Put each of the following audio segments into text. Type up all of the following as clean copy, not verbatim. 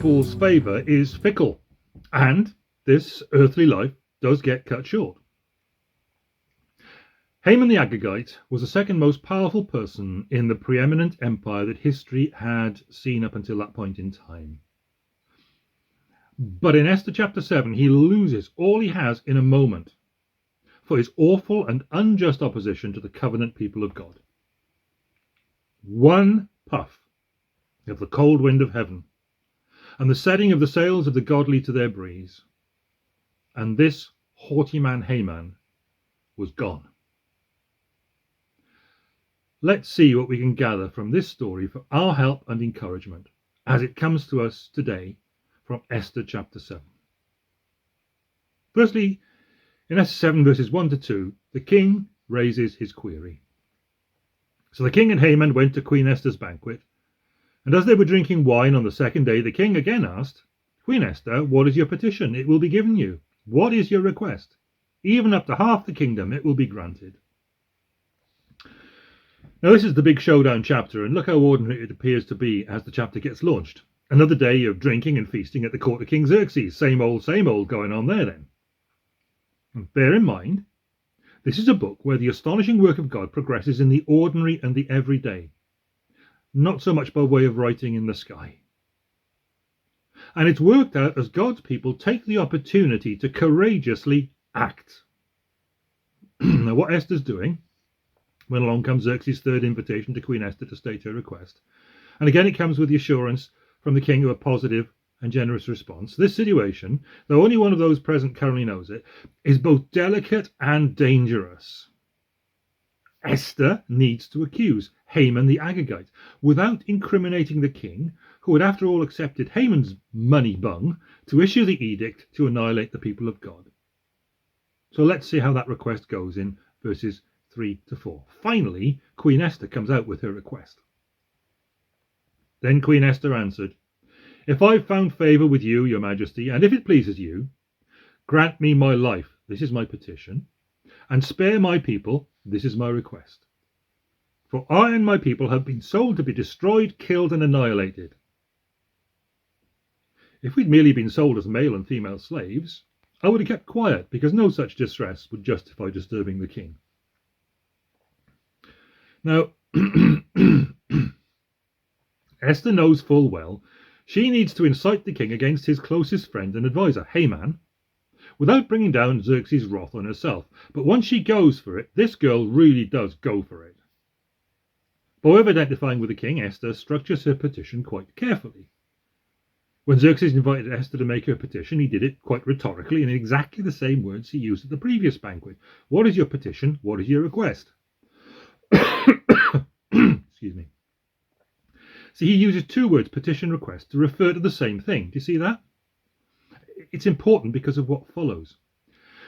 people's favour is fickle, and this earthly life does get cut short. Haman the Agagite was the second most powerful person in the preeminent empire that history had seen up until that point in time. But in Esther chapter 7, he loses all he has in a moment for his awful and unjust opposition to the covenant people of God. One puff of the cold wind of heaven, and the setting of the sails of the godly to their breeze, and this haughty man Haman was gone. Let's see what we can gather from this story for our help and encouragement as it comes to us today from Esther chapter 7. Firstly, in Esther 7 verses 1 to 2, the king raises his query. So the king and Haman went to Queen Esther's banquet, and as they were drinking wine on the second day, the king again asked, Queen Esther, what is your petition? It will be given you. What is your request? Even up to half the kingdom it will be granted. Now this is the big showdown chapter, and look how ordinary it appears to be as the chapter gets launched. Another day of drinking and feasting at the court of King Xerxes. Same old going on there then. And bear in mind, this is a book where the astonishing work of God progresses in the ordinary and the everyday, not so much by way of writing in the sky. And it's worked out as God's people take the opportunity to courageously act. Now what Esther's doing, when along comes Xerxes' third invitation to Queen Esther to state her request, and again it comes with the assurance from the king of a positive and generous response. This situation, though only one of those present currently knows it, is both delicate and dangerous. Esther needs to accuse Haman the Agagite without incriminating the king, who had after all accepted Haman's money bung to issue the edict to annihilate the people of God. So let's see how that request goes in verses 3 to 4. Finally, Queen Esther comes out with her request. Then Queen Esther answered, If I've found favour with you, your majesty, and if it pleases you, grant me my life, this is my petition, and spare my people, this is my request. For I and my people have been sold to be destroyed, killed, and annihilated. If we'd merely been sold as male and female slaves, I would have kept quiet, because no such distress would justify disturbing the king. Now, Esther knows full well she needs to incite the king against his closest friend and advisor, Haman, without bringing down Xerxes' wrath on herself. But once she goes for it, this girl really does go for it. By way of identifying with the king, Esther structures her petition quite carefully. When Xerxes invited Esther to make her petition, he did it quite rhetorically in exactly the same words he used at the previous banquet. What is your petition? What is your request? Excuse me. See, he uses two words, petition, request, to refer to the same thing. Do you see that? It's important because of what follows.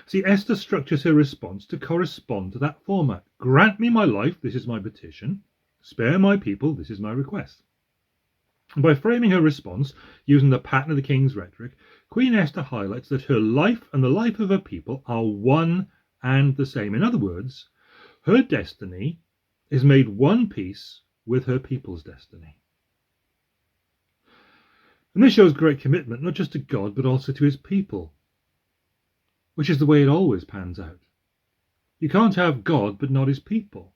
See, Esther structures her response to correspond to that format. Grant me my life, this is my petition. Spare my people, this is my request. And by framing her response using the pattern of the king's rhetoric, Queen Esther highlights that her life and the life of her people are one and the same. In other words, her destiny is made one piece with her people's destiny. And this shows great commitment, not just to God, but also to his people, which is the way it always pans out. You can't have God, but not his people,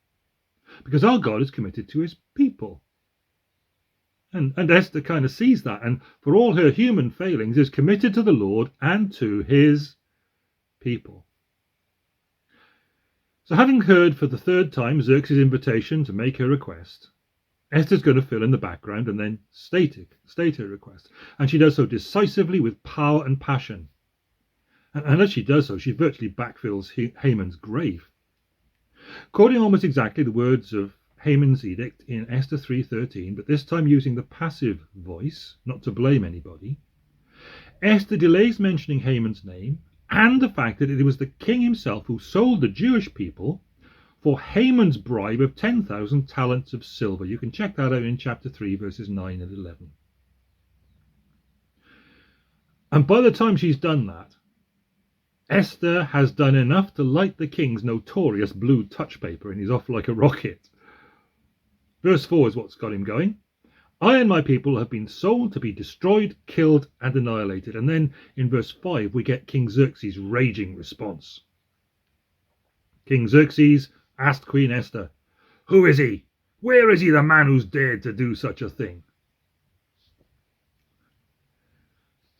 because our God is committed to his people. And Esther kind of sees that, and for all her human failings, is committed to the Lord and to his people. So having heard for the third time Xerxes' invitation to make her request, Esther's going to fill in the background and then state her request. And she does so decisively with power and passion. And as she does so, she virtually backfills Haman's grave. Quoting almost exactly the words of Haman's edict in Esther 3:13, but this time using the passive voice, not to blame anybody, Esther delays mentioning Haman's name and the fact that it was the king himself who sold the Jewish people for Haman's bribe of 10,000 talents of silver. You can check that out in chapter 3, verses 9 and 11. And by the time she's done that, Esther has done enough to light the king's notorious blue touch paper, and he's off like a rocket. Verse 4 is what's got him going. I and my people have been sold to be destroyed, killed, and annihilated. And then in verse 5, we get King Xerxes' raging response. King Xerxes asked Queen Esther, "Who is he? Where is he, the man who's dared to do such a thing?"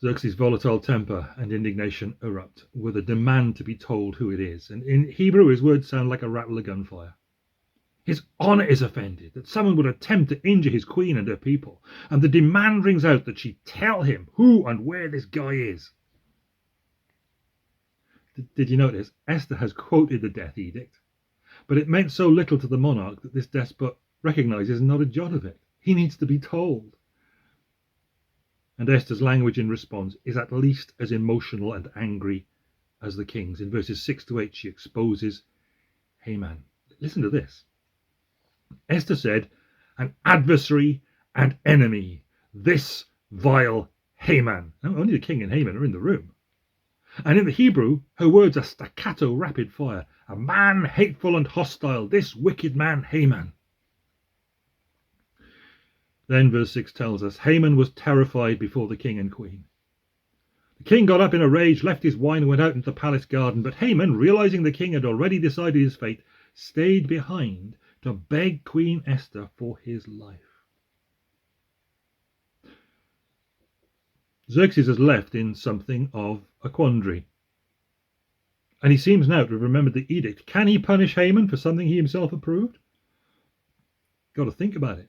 Xerxes' volatile temper and indignation erupt with a demand to be told who it is. And in Hebrew, his words sound like a rattle of gunfire. His honour is offended that someone would attempt to injure his queen and her people, and the demand rings out that she tell him who and where this guy is. Did you notice? Esther has quoted the death edict, but it meant so little to the monarch that this despot recognises not a jot of it. He needs to be told. And Esther's language in response is at least as emotional and angry as the king's. In verses 6 to 8, she exposes Haman. Listen to this. Esther said, "An adversary and enemy, this vile Haman." Now, only the king and Haman are in the room. And in the Hebrew, her words are staccato, rapid fire. "A man hateful and hostile, this wicked man Haman." Then verse 6 tells us, Haman was terrified before the king and queen. The king got up in a rage, left his wine and went out into the palace garden. But Haman, realizing the king had already decided his fate, stayed behind to beg Queen Esther for his life. Xerxes has left in something of a quandary. And he seems now to have remembered the edict. Can he punish Haman for something he himself approved? Got to think about it.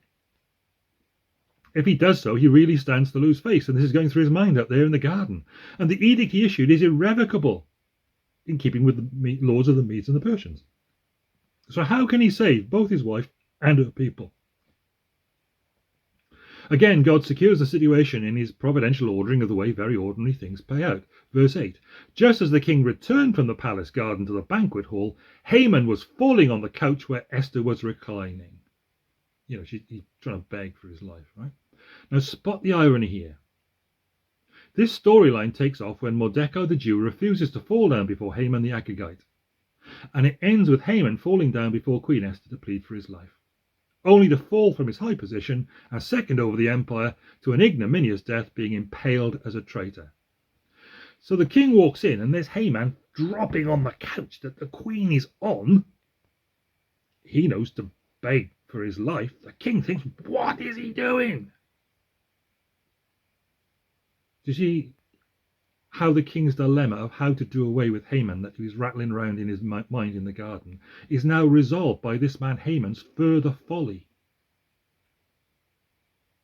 If he does so, he really stands to lose face, and this is going through his mind out there in the garden. And the edict he issued is irrevocable, in keeping with the laws of the Medes and the Persians. So how can he save both his wife and her people? Again, God secures the situation in his providential ordering of the way very ordinary things play out. Verse 8, just as the king returned from the palace garden to the banquet hall, Haman was falling on the couch where Esther was reclining. He's trying to beg for his life, right? Now spot the irony here. This storyline takes off when Mordecai the Jew refuses to fall down before Haman the Agagite. And it ends with Haman falling down before Queen Esther to plead for his life, only to fall from his high position as second over the empire to an ignominious death, being impaled as a traitor. So the king walks in, and there's Haman dropping on the couch that the queen is on. He knows to beg for his life. The king thinks, what is he doing? Do you see how the king's dilemma of how to do away with Haman that he was rattling around in his mind in the garden is now resolved by this man Haman's further folly?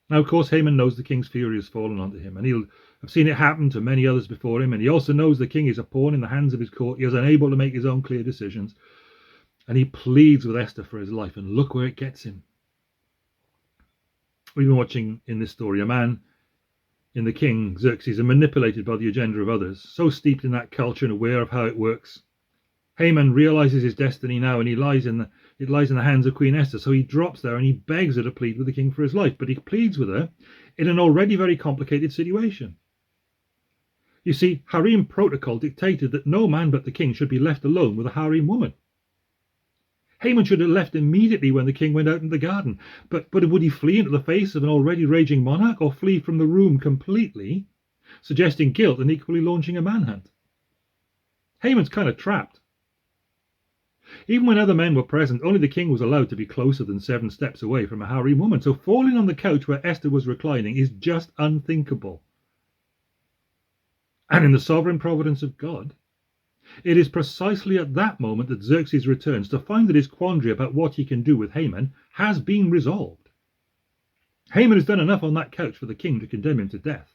Now, of course, Haman knows the king's fury has fallen onto him, and he'll have seen it happen to many others before him, and he also knows the king is a pawn in the hands of his court. He is unable to make his own clear decisions, and he pleads with Esther for his life, and look where it gets him. We've been watching in this story a man in the king, Xerxes, are manipulated by the agenda of others, so steeped in that culture and aware of how it works. Haman realizes his destiny now, and it lies in the hands of Queen Esther, so he drops there and he begs her to plead with the king for his life, but he pleads with her in an already very complicated situation. You see, harem protocol dictated that no man but the king should be left alone with a harem woman. Haman should have left immediately when the king went out in the garden. But would he flee into the face of an already raging monarch, or flee from the room completely, suggesting guilt and equally launching a manhunt? Haman's kind of trapped. Even when other men were present, only the king was allowed to be closer than 7 steps away from a harem woman. So falling on the couch where Esther was reclining is just unthinkable. And in the sovereign providence of God, it is precisely at that moment that Xerxes returns to find that his quandary about what he can do with Haman has been resolved. Haman has done enough on that couch for the king to condemn him to death.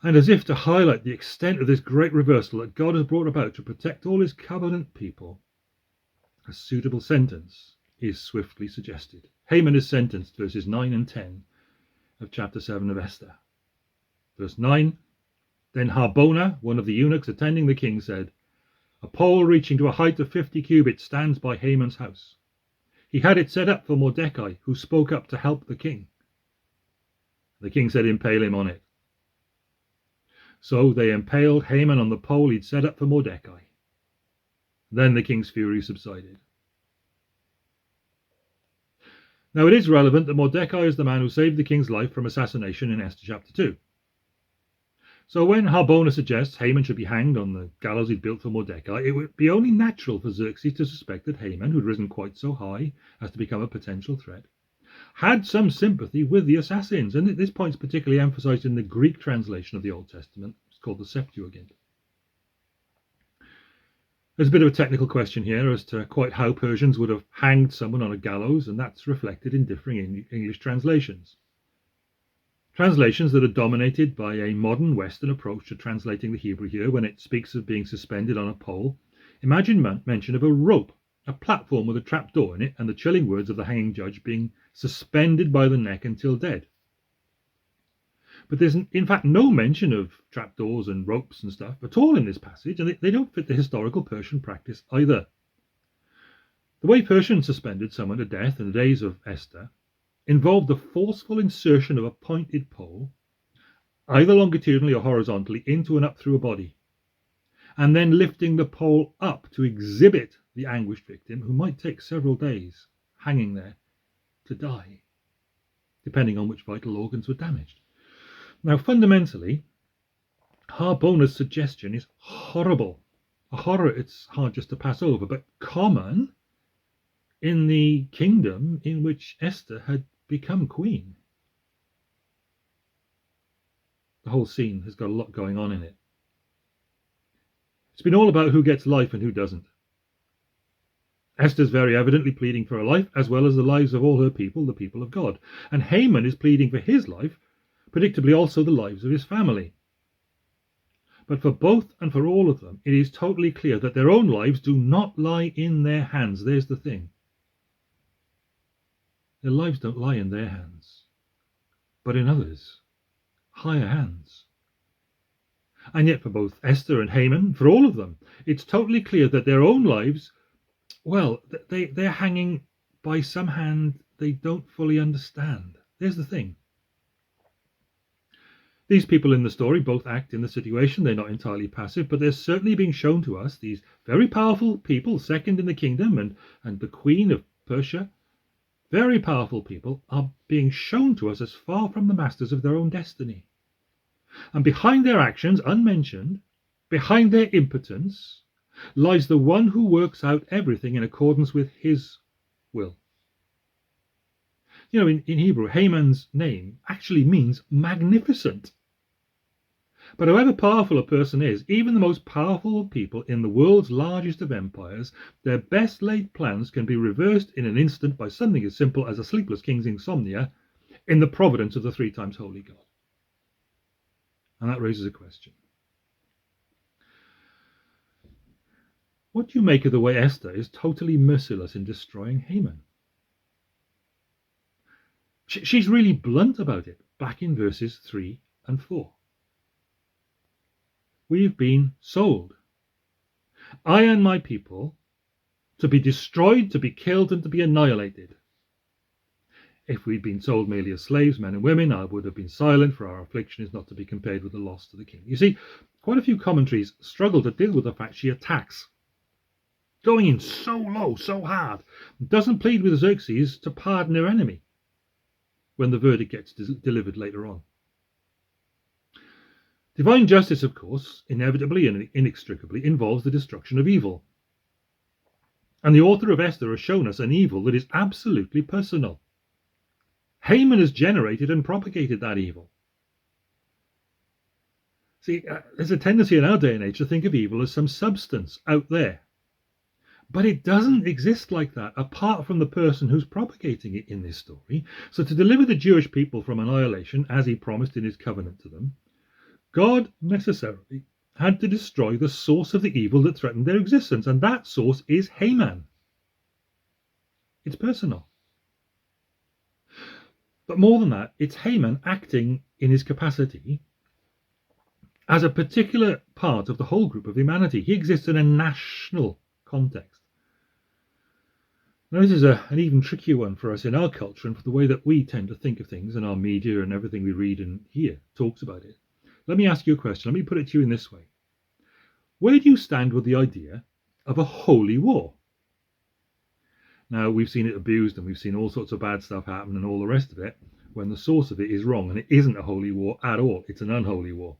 And as if to highlight the extent of this great reversal that God has brought about to protect all his covenant people, a suitable sentence is swiftly suggested. Haman is sentenced, verses 9 and 10 of chapter 7 of Esther. Verse 9, then Harbona, one of the eunuchs attending the king, said, a pole reaching to a height of 50 cubits stands by Haman's house. He had it set up for Mordecai, who spoke up to help the king. The king said, impale him on it. So they impaled Haman on the pole he'd set up for Mordecai. Then the king's fury subsided. Now, it is relevant that Mordecai is the man who saved the king's life from assassination in Esther chapter 2. So when Harbona suggests Haman should be hanged on the gallows he'd built for Mordecai, it would be only natural for Xerxes to suspect that Haman, who'd risen quite so high as to become a potential threat, had some sympathy with the assassins. And this point's particularly emphasized in the Greek translation of the Old Testament. It's called the Septuagint. There's a bit of a technical question here as to quite how Persians would have hanged someone on a gallows, and that's reflected in differing English translations. Translations that are dominated by a modern Western approach to translating the Hebrew here, when it speaks of being suspended on a pole, imagine mention of a rope, a platform with a trap door in it, and the chilling words of the hanging judge being suspended by the neck until dead. But there's in fact no mention of trapdoors and ropes and stuff at all in this passage, and they don't fit the historical Persian practice either. The way Persians suspended someone to death in the days of Esther involved the forceful insertion of a pointed pole, either longitudinally or horizontally, into and up through a body, and then lifting the pole up to exhibit the anguished victim, who might take several days hanging there to die, depending on which vital organs were damaged. Now, fundamentally, Harbona's suggestion is horrible. A horror it's hard just to pass over, but common in the kingdom in which Esther had become queen. The whole scene has got a lot going on in it. It's been all about who gets life and who doesn't. Esther's very evidently pleading for her life, as well as the lives of all her people, the people of God. And Haman is pleading for his life, predictably also the lives of his family. But for both and for all of them, it is totally clear that their own lives do not lie in their hands. There's the thing. Their lives don't lie in their hands, but in others, higher hands. And yet for both Esther and Haman, for all of them, it's totally clear that their own lives, well, they're hanging by some hand they don't fully understand. There's the thing. These people in the story both act in the situation. They're not entirely passive, but they're certainly being shown to us, these very powerful people, second in the kingdom, and the queen of Persia, very powerful people, are being shown to us as far from the masters of their own destiny. And behind their actions, unmentioned, behind their impotence, lies the one who works out everything in accordance with his will. You know, in Hebrew, Haman's name actually means magnificent. But however powerful a person is, even the most powerful people in the world's largest of empires, their best laid plans can be reversed in an instant by something as simple as a sleepless king's insomnia in the providence of the three times holy God. And that raises a question. What do you make of the way Esther is totally merciless in destroying Haman? She's really blunt about it, back in verses 3 and 4. We've been sold, I and my people, to be destroyed, to be killed, and to be annihilated. If we'd been sold merely as slaves, men and women, I would have been silent, for our affliction is not to be compared with the loss to the king. You see, quite a few commentaries struggle to deal with the fact she attacks, going in so low, so hard, doesn't plead with Xerxes to pardon her enemy when the verdict gets delivered later on. Divine justice, of course, inevitably and inextricably involves the destruction of evil. And the author of Esther has shown us an evil that is absolutely personal. Haman has generated and propagated that evil. See, there's a tendency in our day and age to think of evil as some substance out there. But it doesn't exist like that, apart from the person who's propagating it in this story. So to deliver the Jewish people from annihilation, as he promised in his covenant to them, God necessarily had to destroy the source of the evil that threatened their existence, and that source is Haman. It's personal. But more than that, it's Haman acting in his capacity as a particular part of the whole group of humanity. He exists in a national context. Now, this is an even trickier one for us in our culture and for the way that we tend to think of things, and our media and everything we read and hear talks about it. Let me ask you a question. Let me put it to you in this way. Where do you stand with the idea of a holy war? Now, we've seen it abused and we've seen all sorts of bad stuff happen and all the rest of it when the source of it is wrong, and it isn't a holy war at all. It's an unholy war.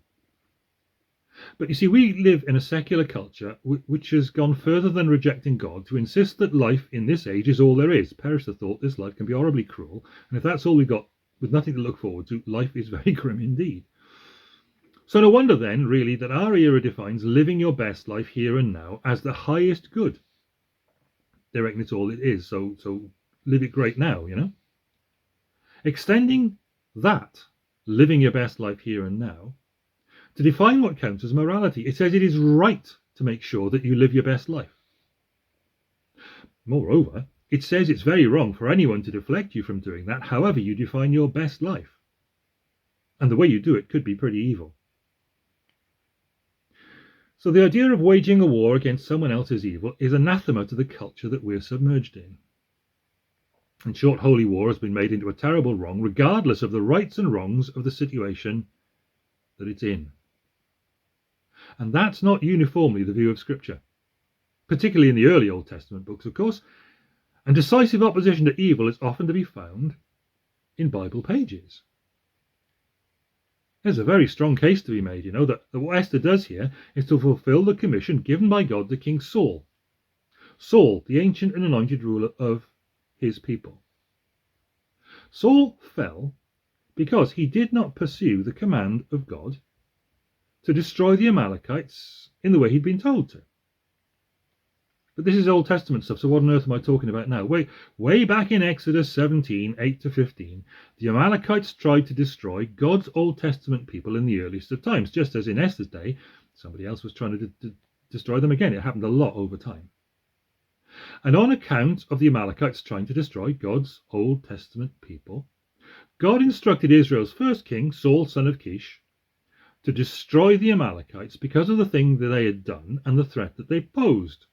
But you see, we live in a secular culture which has gone further than rejecting God to insist that life in this age is all there is. Perish the thought, this life can be horribly cruel, and if that's all we've got with nothing to look forward to, life is very grim indeed. So no wonder then, really, that our era defines living your best life here and now as the highest good. They reckon it's all it is, so live it great now, you know. Extending that, living your best life here and now, to define what counts as morality. It says it is right to make sure that you live your best life. Moreover, it says it's very wrong for anyone to deflect you from doing that, however you define your best life. And the way you do it could be pretty evil. So the idea of waging a war against someone else's evil is anathema to the culture that we're submerged in. In short, holy war has been made into a terrible wrong, regardless of the rights and wrongs of the situation that it's in. And that's not uniformly the view of Scripture, particularly in the early Old Testament books, of course. And decisive opposition to evil is often to be found in Bible pages. There's a very strong case to be made, you know, that what Esther does here is to fulfill the commission given by God to King Saul. Saul, the ancient and anointed ruler of his people. Saul fell because he did not pursue the command of God to destroy the Amalekites in the way he'd been told to. But this is Old Testament stuff, so what on earth am I talking about now? Way back in Exodus 17, 8-15, the Amalekites tried to destroy God's Old Testament people in the earliest of times, just as in Esther's day, somebody else was trying to destroy them again. It happened a lot over time. And on account of the Amalekites trying to destroy God's Old Testament people, God instructed Israel's first king, Saul, son of Kish, to destroy the Amalekites because of the thing that they had done and the threat that they posed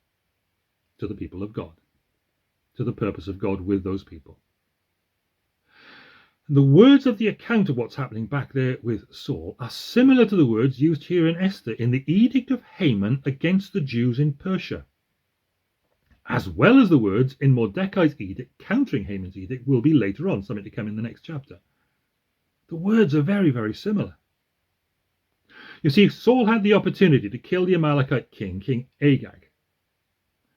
to the people of God, to the purpose of God with those people. And the words of the account of what's happening back there with Saul are similar to the words used here in Esther in the edict of Haman against the Jews in Persia, as well as the words in Mordecai's edict countering Haman's edict will be later on, something to come in the next chapter. The words are very, very similar. You see, Saul had the opportunity to kill the Amalekite king, King Agag,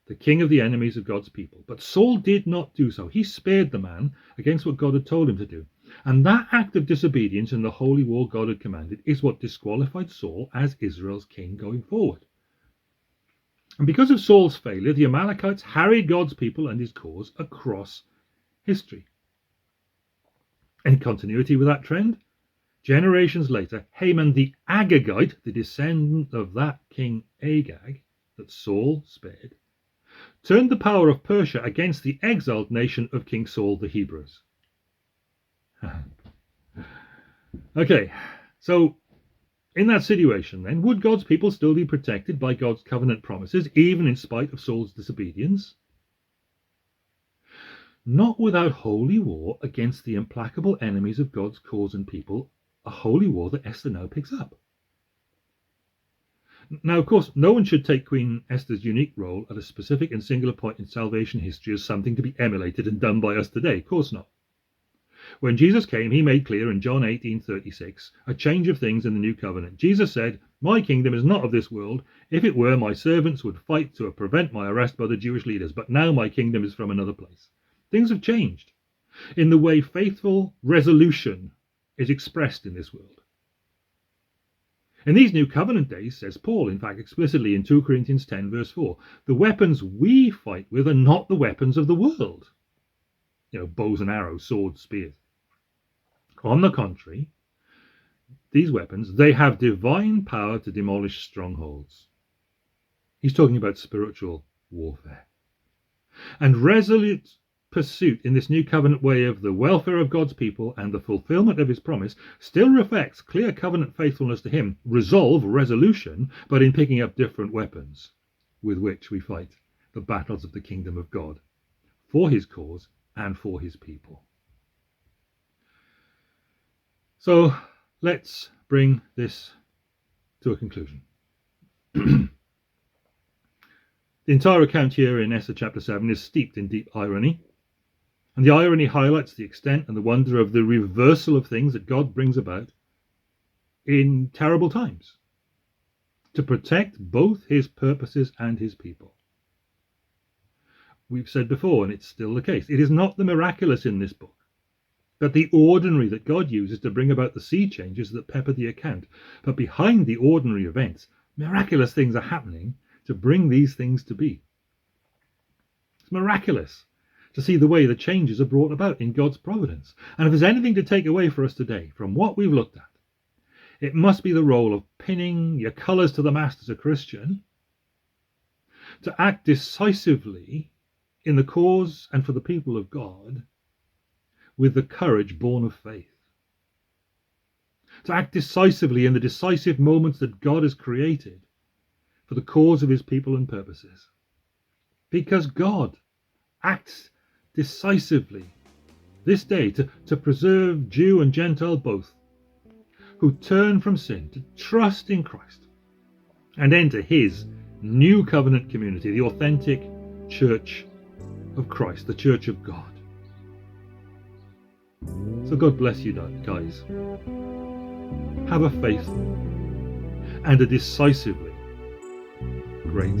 the king of the enemies of God's people. But Saul did not do so. He spared the man against what God had told him to do. And that act of disobedience in the holy war God had commanded is what disqualified Saul as Israel's king going forward. And because of Saul's failure, the Amalekites harried God's people and his cause across history. In continuity with that trend, generations later, Haman the Agagite, the descendant of that king Agag that Saul spared, turned the power of Persia against the exiled nation of King Saul, the Hebrews. Okay, so in that situation then, would God's people still be protected by God's covenant promises, even in spite of Saul's disobedience? Not without holy war against the implacable enemies of God's cause and people, a holy war that Esther now picks up. Now, of course, no one should take Queen Esther's unique role at a specific and singular point in salvation history as something to be emulated and done by us today. Of course not. When Jesus came, he made clear in John 18:36 a change of things in the new covenant. Jesus said, "My kingdom is not of this world. If it were, my servants would fight to prevent my arrest by the Jewish leaders. But now my kingdom is from another place." Things have changed in the way faithful resolution is expressed in this world. In these new covenant days, says Paul, in fact, explicitly in 2 Corinthians 10, verse 4, the weapons we fight with are not the weapons of the world. You know, bows and arrows, swords, spears. On the contrary, these weapons, they have divine power to demolish strongholds. He's talking about spiritual warfare. And resolute pursuit in this new covenant way of the welfare of God's people and the fulfillment of his promise still reflects clear covenant faithfulness to him, resolution, but in picking up different weapons with which we fight the battles of the kingdom of God for his cause and for his people. So let's bring this to a conclusion. The The entire account here in Esther chapter 7 is steeped in deep irony, and the irony highlights the extent and the wonder of the reversal of things that God brings about in terrible times to protect both his purposes and his people. We've said before, and it's still the case, it is not the miraculous in this book, but the ordinary that God uses to bring about the sea changes that pepper the account. But behind the ordinary events, miraculous things are happening to bring these things to be. It's miraculous to see the way the changes are brought about in God's providence. And if there's anything to take away for us today from what we've looked at, it must be the role of pinning your colours to the mast as a Christian, to act decisively in the cause and for the people of God with the courage born of faith. To act decisively in the decisive moments that God has created for the cause of his people and purposes. Because God acts decisively this day to preserve Jew and Gentile both, who turn from sin to trust in Christ and enter his new covenant community, the authentic church of Christ, the church of God. So God bless you guys. Have a faithful and a decisively great